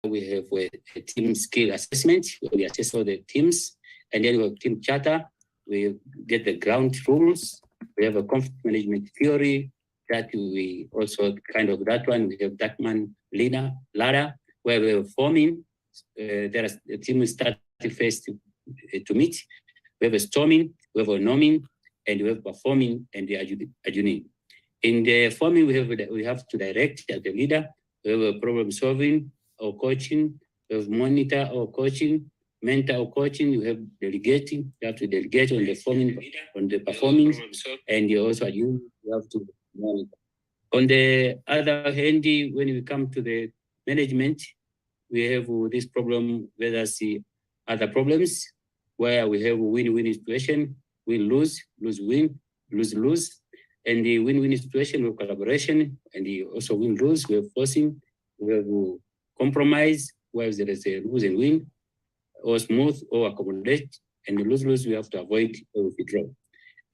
we have a team skill assessment, where we assess all the teams, and then we have team charter. We get the ground rules. We have a conflict management theory that we also kind of that one. We have Darkman ladder, where we're forming. There is the team starting phase to meet. We have a storming, we have a norming, and we have performing and the adjourning. In the forming, we have to direct as the leader. We have a problem solving or coaching. We have monitor or coaching, mentor or coaching. We have delegating. You have to delegate on the forming, on the performing, and you also you have to monitor. On the other hand, when we come to the management, we have this problem where there's other problems where we have win-win situation, win-lose, lose-win, lose-lose. And the win-win situation with collaboration, and the also win-lose, we have forcing, we have compromise, where there is a lose and win, or smooth or accommodate, and the lose-lose we have to avoid or withdraw.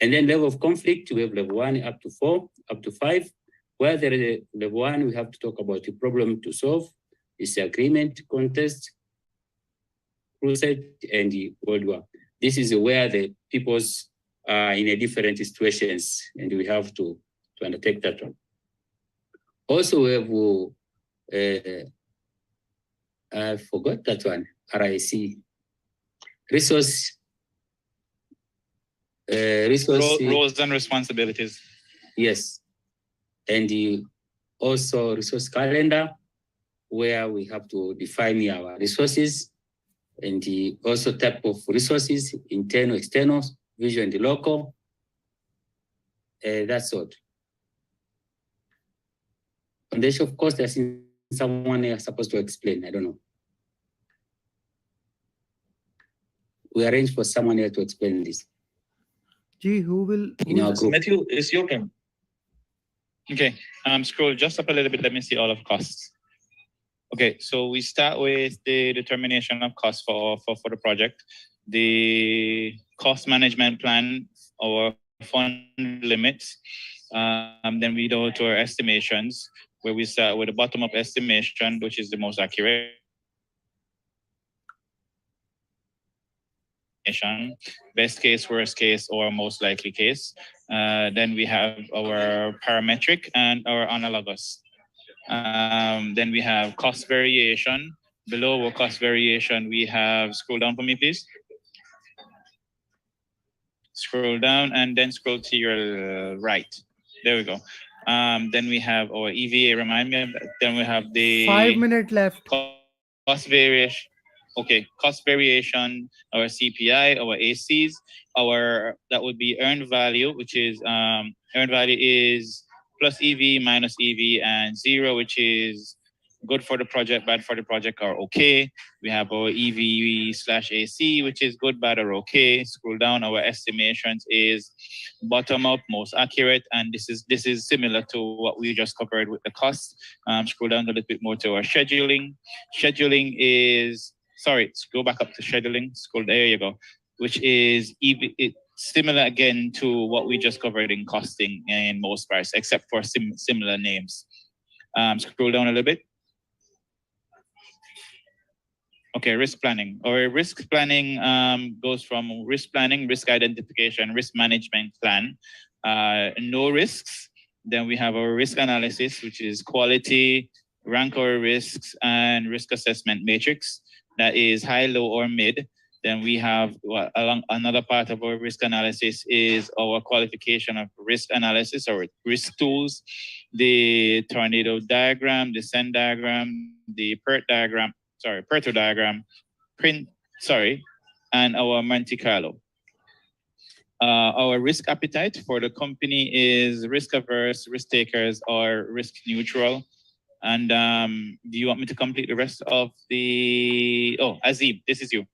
And then level of conflict, we have level 1 up to 4, up to 5, where there is a level 1, we have to talk about the problem to solve, disagreement, contest, crusade, and the World War. This is where the peoples are in a different situations, and we have to undertake that one. Also, we have, I forgot that one, RIC, resource. Roles and responsibilities. Yes, and also resource calendar, where we have to define our resources, and also type of resources, internal, external, visual and the local. That's all. On the issue of cost, I think someone is supposed to explain. I don't know. We arrange for someone here to explain this. Gee, who will? In our group. Matthew, it's your turn. Okay, scroll just up a little bit. Let me see all of costs. Okay, so we start with the determination of cost for the project, the cost management plan, our fund limits. Then we go to our estimations, where we start with the bottom-up estimation, which is the most accurate. Best case, worst case, or most likely case. Then we have our parametric and our analogous. Then we have cost variation. Below our cost variation, we have, scroll down for me, please. Scroll down and then scroll to your right. There we go. Then we have our EVA, remind me of that. Then we have the 5 minutes left. Cost variation. Okay, cost variation, our CPI, our ACs, that would be earned value, which is, earned value is plus EV minus EV, and 0, which is good for the project, bad for the project, or okay. We have our EV/AC, which is good, bad, or okay. Scroll down, our estimations is bottom up, most accurate, and this is similar to what we just covered with the cost. Scroll down a little bit more to our scheduling. Scheduling is, sorry, go back up to scheduling. Scroll, there you go, which is similar again to what we just covered in costing in most parts, except for similar names. Scroll down a little bit. Okay, risk planning. Our risk planning goes from risk planning, risk identification, risk management plan, no risks. Then we have our risk analysis, which is quality, rank our risks, and risk assessment matrix. That is high, low, or mid. Then we have another part of our risk analysis is our qualification of risk analysis or risk tools, the tornado diagram, the SEN diagram, the PERT diagram, Pareto diagram, and our Monte Carlo. Our risk appetite for the company is risk averse, risk takers, or risk neutral. And do you want me to complete the rest of the, Azim, this is you.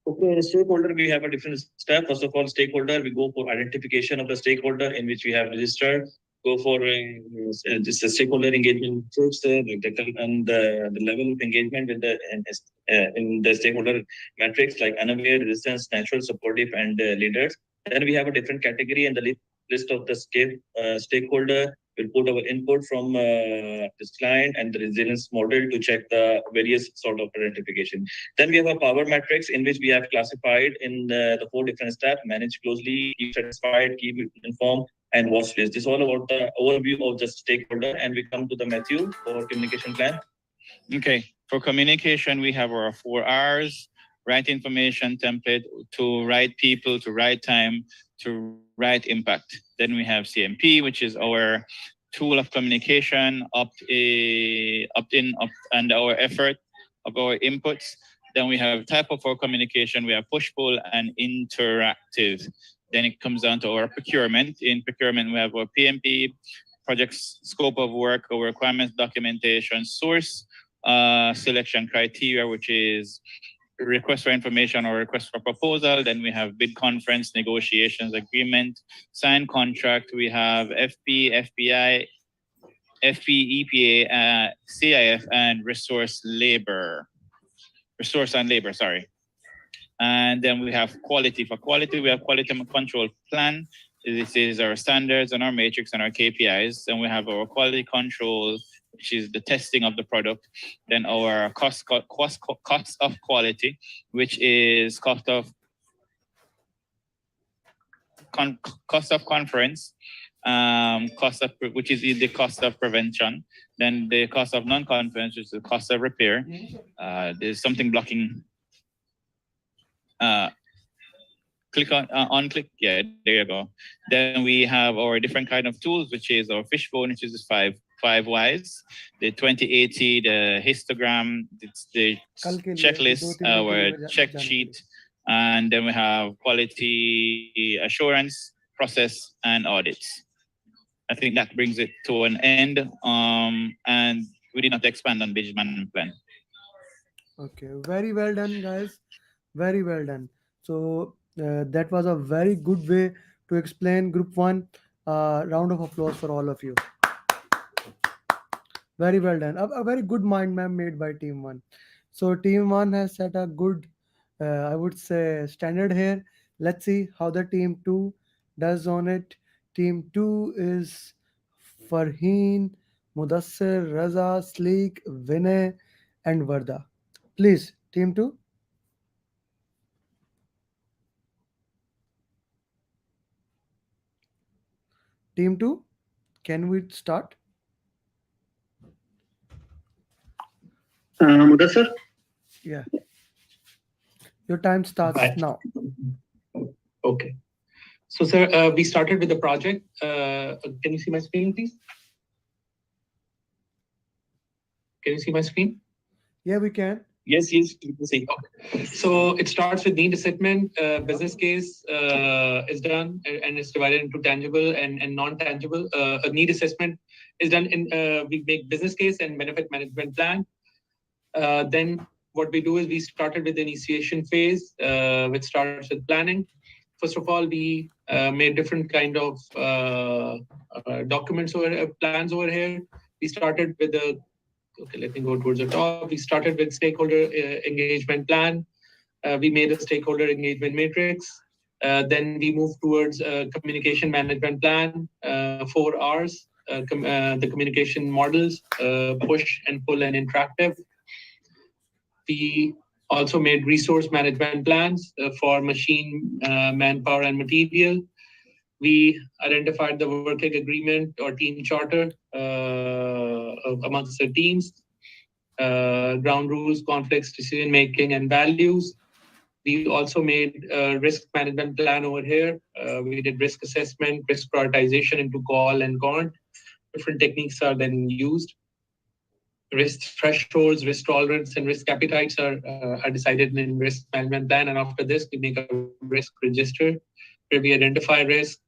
Okay, stakeholder, we have a different step. First of all, stakeholder, we go for identification of the stakeholder in which we have registered. Go for this stakeholder engagement approach and the level of engagement with in the stakeholder metrics like Amer, resistance, natural, supportive, and leaders. Then we have a different category and the list of the stakeholder We'll put our input from this client and the resilience model to check the various sort of identification. Then we have a power matrix in which we have classified in the 4 different steps: manage closely, keep satisfied, keep informed, and watch list. This is all about the overview of the stakeholder. And we come to the Matthew for communication plan. Okay, for communication, we have our 4 R's: right information template, to right people, to right time, to right impact. Then we have CMP, which is our tool of communication, opt-in, and our effort of our inputs. Then we have type of our communication. We have push-pull and interactive. Then it comes down to our procurement. In procurement, we have our PMP, project scope of work, our requirements documentation, source selection criteria, which is request for information or request for proposal. Then we have bid conference, negotiations, agreement, signed contract. We have FP, FPI, FP, EPA, CIF, and resource and labor, sorry. And then we have quality. For quality, we have quality control plan. This is our standards and our matrix and our KPIs. Then we have our quality control, which is the testing of the product. Then our cost of quality, which is cost of conference, which is the cost of prevention. Then the cost of non-conference, which is the cost of repair. There's something blocking. Click on click. Yeah, there you go. Then we have our different kind of tools, which is our fishbone, which is five Ys, the 2080, the histogram, it's the checklist, our check sheet, and then we have quality assurance, process, and audits. I think that brings it to an end. And we did not expand on business management plan. Okay, very well done, guys. Very well done. So that was a very good way to explain Group 1. Round of applause for all of you. Very well done. A very good mind map made by Team 1. So Team 1 has set a good, I would say, standard here. Let's see how the Team 2 does on it. Team 2 is Farheen, Mudassir, Raza, Sleek, Vinay, and Varda. Please, Team 2. Team 2, can we start? Mudassir? Yeah. Your time starts now. Okay. So, sir, we started with the project. Can you see my screen, please? Can you see my screen? Yeah, we can. Yes, you can see. Okay. So it starts with need assessment, business case is done, and it's divided into tangible and non-tangible. A need assessment is done in, we make business case and benefit management plan. Then what we do is we started with the initiation phase, which starts with planning. First of all, we made different kind of documents or plans over here. We started with the, okay, let me go towards the top. We started with stakeholder engagement plan. We made a stakeholder engagement matrix. Then we moved towards communication management plan, 4 R's, the communication models, push and pull and interactive. We also made resource management plans for machine, manpower, and material. We identified the working agreement or team charter amongst the teams, ground rules, conflicts, decision making, and values. We also made a risk management plan over here. We did risk assessment, risk prioritization into call and count. Different techniques are then used. Risk thresholds, risk tolerance, and risk appetites are decided in risk management plan. And after this, we make a risk register where we identify risk,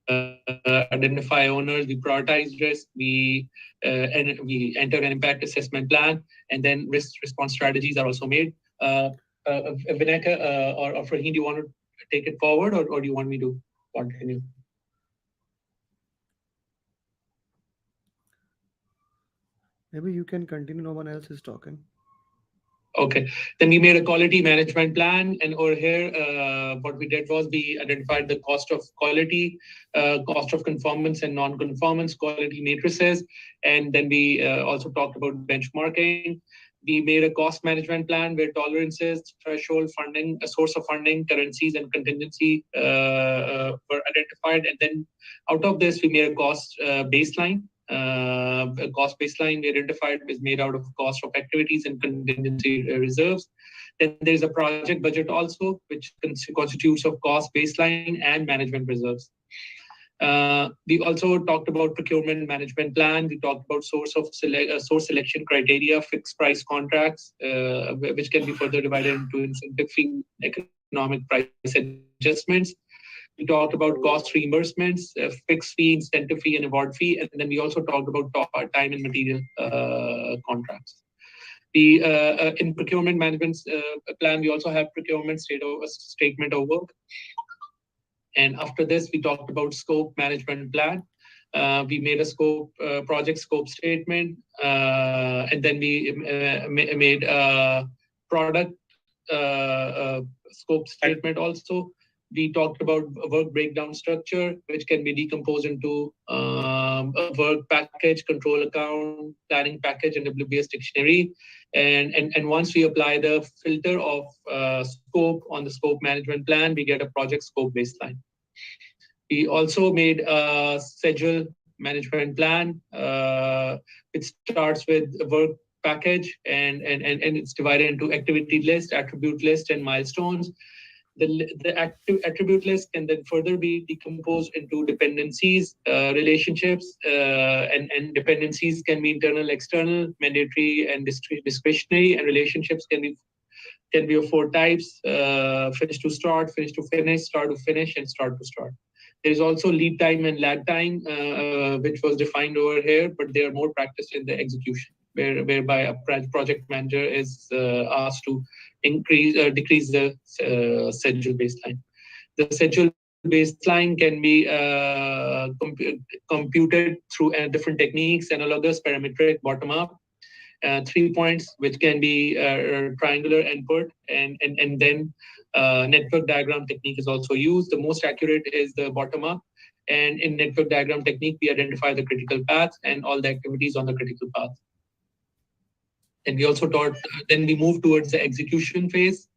identify owners, we prioritize risk, we enter an impact assessment plan, and then risk response strategies are also made. Vinaka or Farheen, do you want to take it forward, or do you want me to continue? Maybe you can continue. No one else is talking. Okay. Then we made a quality management plan, and over here, what we did was we identified the cost of quality, cost of conformance and non-conformance quality matrices, and then we also talked about benchmarking. We made a cost management plan where tolerances, threshold, funding, a source of funding, currencies, and contingency were identified. And then out of this, we made a cost baseline. A cost baseline we identified is made out of cost of activities and contingency reserves. Then there's a project budget also, which constitutes of cost baseline and management reserves. We also talked about procurement management plan. We talked about source selection criteria, fixed price contracts, which can be further divided into incentive fee, economic price adjustments. We talked about cost reimbursements, fixed fee, incentive fee, and award fee. And then we also talked about time and material contracts. In procurement management plan, we also have procurement statement of work. And after this, we talked about scope management plan. We made a project scope statement, and then we made a product scope statement also. We talked about a work breakdown structure, which can be decomposed into a work package, control account, planning package, and WBS dictionary. And once we apply the filter of scope on the scope management plan, we get a project scope baseline. We also made a schedule management plan, which starts with a work package, and it's divided into activity list, attribute list, and milestones. The attribute list can then further be decomposed into dependencies, relationships, and dependencies can be internal, external, mandatory, and discretionary, and relationships can be of 4 types: finish to start, finish to finish, start to finish, and start to start. There is also lead time and lag time, which was defined over here, but they are more practiced in the execution, whereby a project manager is asked to decrease the schedule baseline. The schedule baseline can be computed through different techniques: analogous, parametric, bottom-up, 3 points, which can be triangular input, and then network diagram technique is also used. The most accurate is the bottom-up, and in network diagram technique, we identify the critical path and all the activities on the critical path. And we also then we move towards the execution phase.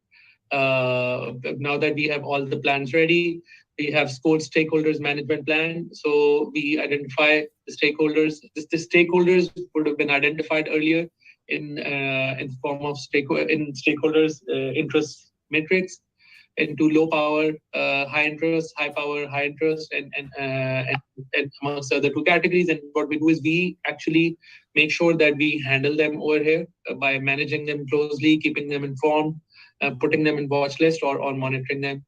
Now that we have all the plans ready, we have scored stakeholders management plan. So we identify the stakeholders. The stakeholders would have been identified earlier in the form of stakeholders interest matrix into low power, high interest, high power, high interest, and amongst the other 2 categories. And what we do is we actually make sure that we handle them over here by managing them closely, keeping them informed, putting them in watch list, or monitoring them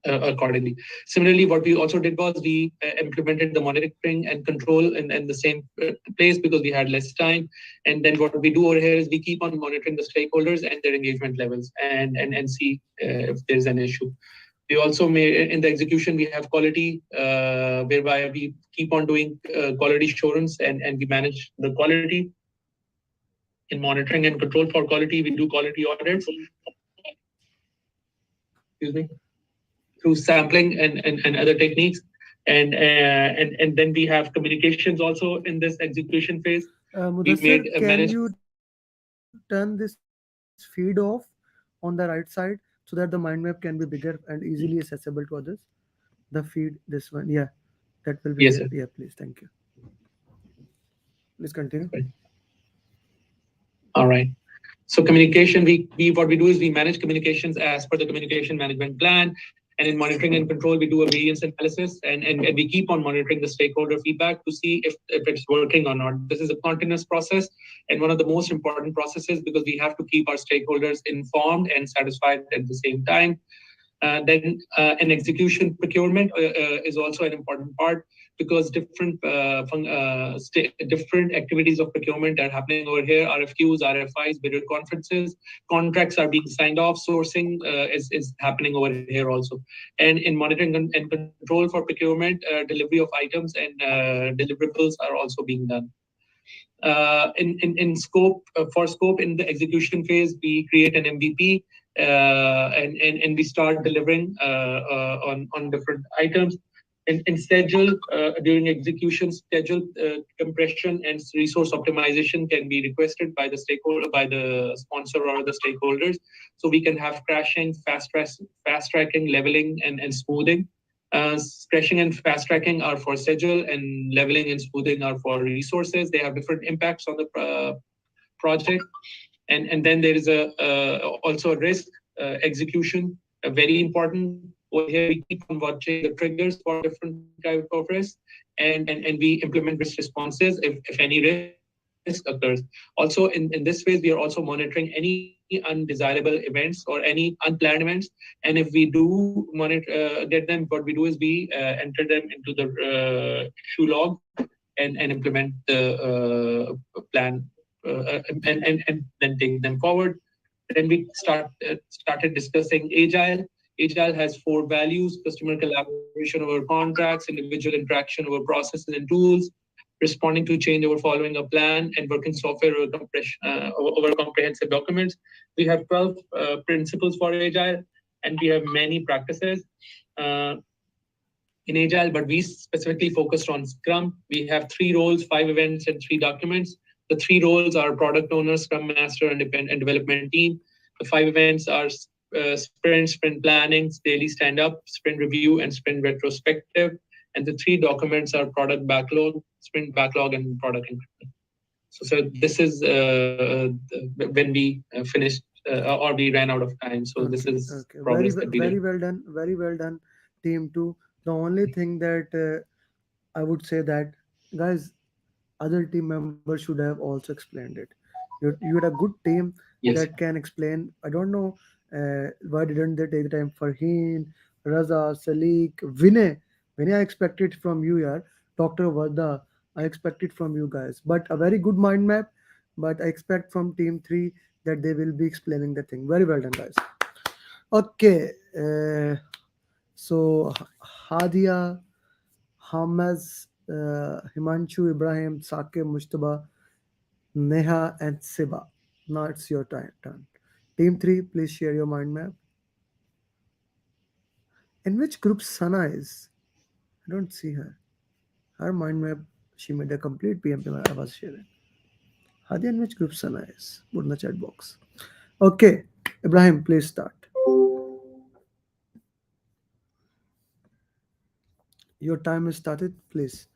accordingly. Similarly, what we also did was we implemented the monitoring and control in the same place because we had less time. And then what we do over here is we keep on monitoring the stakeholders and their engagement levels and see if there's an issue. We also made, in the execution, we have quality, whereby we keep on doing quality assurance and we manage the quality. In monitoring and control for quality, we do quality audits. Excuse me. Through sampling and other techniques. And then we have communications also in this execution phase. Mudassir, can you turn this feed off on the right side so that the mind map can be bigger and easily accessible to others? The feed, this one, yeah, that will be. Yes, sir. Yeah, please, thank you. Please continue. All right. So communication, what we do is we manage communications as per the communication management plan. And in monitoring and control, we do a variance analysis and we keep on monitoring the stakeholder feedback to see if it's working or not. This is a continuous process and one of the most important processes because we have to keep our stakeholders informed and satisfied at the same time. Then an execution procurement is also an important part because different activities of procurement are happening over here. RFQs, RFIs, bidder conferences, contracts are being signed off, sourcing is happening over here also. And in monitoring and control for procurement, delivery of items and deliverables are also being done. In scope, for scope in the execution phase, we create an MVP and we start delivering on different items. In schedule, during execution, schedule compression and resource optimization can be requested by the stakeholder, by the sponsor or the stakeholders. So we can have crashing, fast tracking, leveling, and smoothing. Crashing and fast tracking are for schedule, and leveling and smoothing are for resources. They have different impacts on the project. And then there is also a risk execution, very important. Over here, we keep on watching the triggers for different type of risk, and we implement risk responses if any risk occurs. Also, in this phase, we are also monitoring any undesirable events or any unplanned events. And if we do monitor get them, what we do is we enter them into the issue log and implement the plan and then take them forward. Then we started discussing Agile. Agile has 4 values: customer collaboration over contracts, individual interaction over processes and tools, responding to change over following a plan, and working software over comprehensive documents. We have 12 principles for Agile, and we have many practices in Agile, but we specifically focused on Scrum. We have 3 roles, 5 events, and 3 documents. The 3 roles are product owner, Scrum Master, and development team. The 5 events are sprint planning, daily stand-up, sprint review, and sprint retrospective. And the 3 documents are product backlog, sprint backlog, and product increment. So this is when we finished or we ran out of time. So this is very well done. Very well done, team 2. The only thing that I would say that, guys, other team members should have also explained it. You had a good team that can explain. I don't know why didn't they take the time. Farheen, Raza, Salik, Vinay. Vinay, I expected from you, yaar. Dr. Vada, I expected from you guys. But a very good mind map. But I expect from team 3 that they will be explaining the thing. Very well done, guys. Okay. So Hadia, Hamaz, Himanshu, Ibrahim, Saqib, Mujtaba, Neha, and Siba. Now it's your turn. Team 3, please share your mind map. In which group Sana is? I don't see her. Her mind map, she made a complete PMP map. I was sharing. Hadia, in which group Sana is? Put in the chat box. Okay, Ibrahim, please start. Your time is started, please.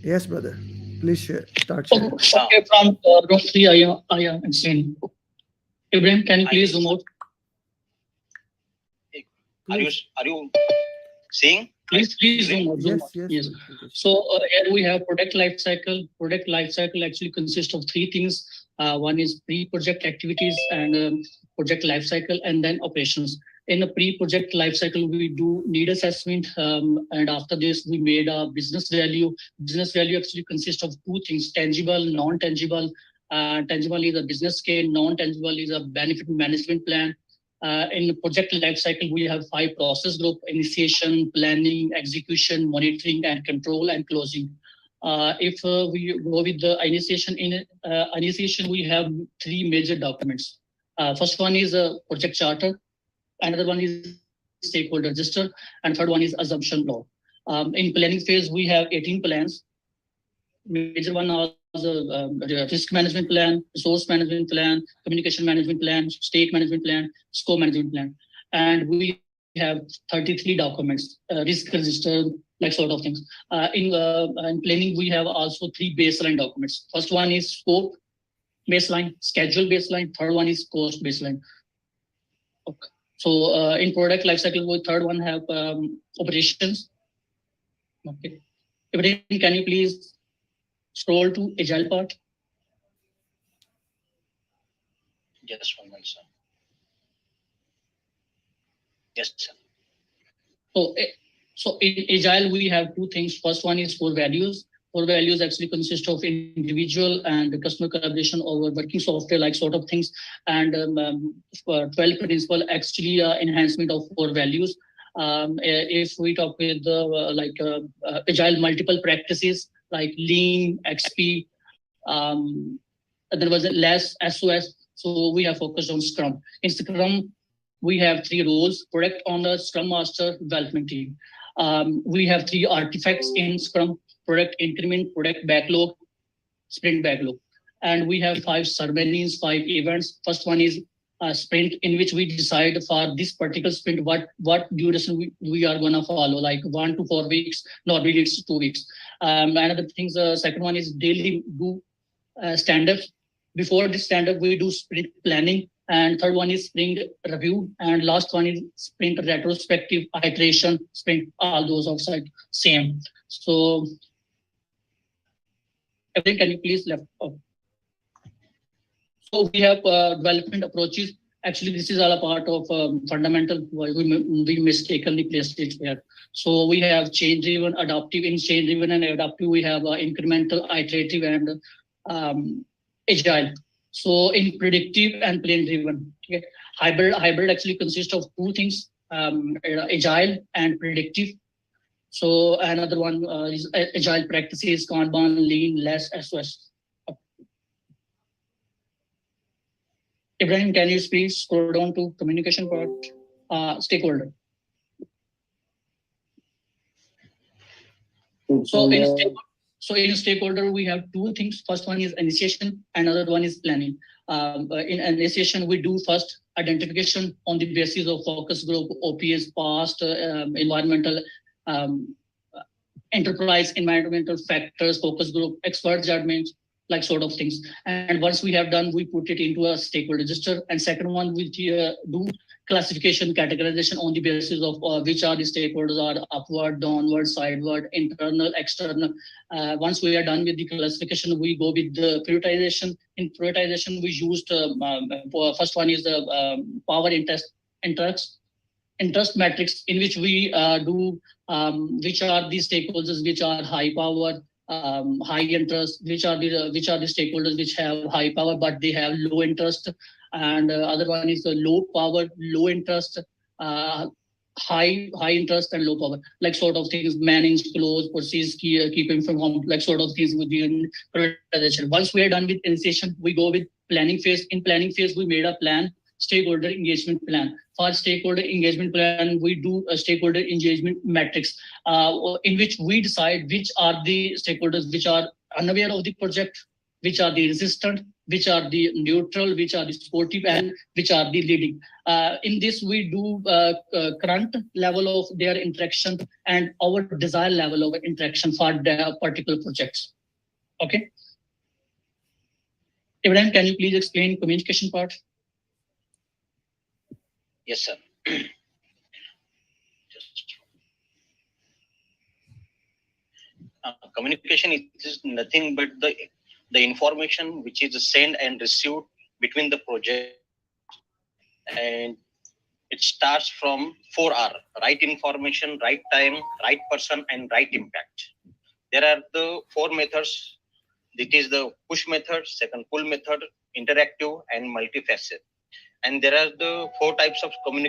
Yes, brother. Please share. Start sharing. Okay, from row 3, I am insane. Ibrahim, can you please zoom out? Are you seeing? Please zoom out. Yes. So here we have product life cycle. Product life cycle actually consists of 3 things. One is pre-project activities and project life cycle, and then operations. In a pre-project life cycle, we do need assessment, and after this, we made a business value. Business value actually consists of 2 things: tangible, non-tangible. Tangible is a business scale, non-tangible is a benefit management plan. In the project life cycle, we have 5 process group: initiation, planning, execution, monitoring, and control, and closing. If we go with the initiation, initiation, we have 3 major documents. First one is a project charter, another one is stakeholder register, and third one is assumption law. In planning phase, we have 18 plans. Major one are the risk management plan, resource management plan, communication management plan, state management plan, scope management plan. And we have 33 documents, risk register, like sort of things. In planning, we have also 3 baseline documents. First one is scope baseline, schedule baseline, third one is cost baseline. Okay. So in product lifecycle, we third one have operations. Okay. Ibrahim, can you please scroll to Agile part? Just one minute, sir. Yes, sir. So in Agile, we have 2 things. First one is core values. Core values actually consist of individual and customer collaboration over working software, like sort of things. And 12 principle actually enhancement of core values. If we talk with agile multiple practices like lean, XP, there was less SOS. So we have focused on Scrum. In Scrum, we have 3 roles: product owner, Scrum Master, development team. We have 3 artifacts in Scrum: product increment, product backlog, sprint backlog. And we have 5 ceremonies, 5 events. First one is a sprint, in which we decide for this particular sprint what duration we are going to follow, like 1 to 4 weeks. Normally it's 2 weeks. Another thing, the second one is daily do stand-ups. Before this stand-up, we do sprint planning. And third one is sprint review. And last one is sprint retrospective, iteration, sprint, all those outside same. So everything, can you please left off? So we have development approaches. Actually, this is all a part of fundamental. We mistakenly placed it here. So we have change-driven, adaptive. In change-driven and adaptive, we have incremental, iterative, and agile. So in predictive and plan-driven, okay? Hybrid actually consists of 2 things: agile and predictive. So another one is agile practices, Kanban, lean, less, SOS. Ibrahim, can you please scroll down to communication part, stakeholder? So in stakeholder, we have 2 things. First one is initiation, another one is planning. In initiation, we do first identification on the basis of focus group, OPS, past, environmental, enterprise, environmental factors, focus group, expert judgments, like sort of things. And once we have done, we put it into a stakeholder register. And second one, we do classification, categorization on the basis of which are the stakeholders are upward, downward, sideward, internal, external. Once we are done with the classification, we go with the prioritization. In prioritization, we used first one is the power interest matrix, in which we do which are the stakeholders which are high power, high interest, which are the stakeholders which have high power but they have low interest, and other one is the low power, low interest, high interest and low power, like sort of things, manage, close, proceed, keep from home, like sort of things within prioritization. Once we are done with initiation, we go with planning phase. In planning phase, we made a plan, stakeholder engagement plan. For stakeholder engagement plan, we do a stakeholder engagement matrix, in which we decide which are the stakeholders which are unaware of the project, which are the resistant, which are the neutral, which are the supportive, and which are the leading. In this, we do current level of their interaction and our desired level of interaction for the particular projects. Okay. Ibrahim, can you please explain communication part? Yes, sir. Communication is nothing but the information which is sent and received between the project, and it starts from 4R: right information, right time, right person, and right impact. There are the 4 methods. It is the push method, second pull method, interactive, and multifaceted. And there are the 4 types of communication.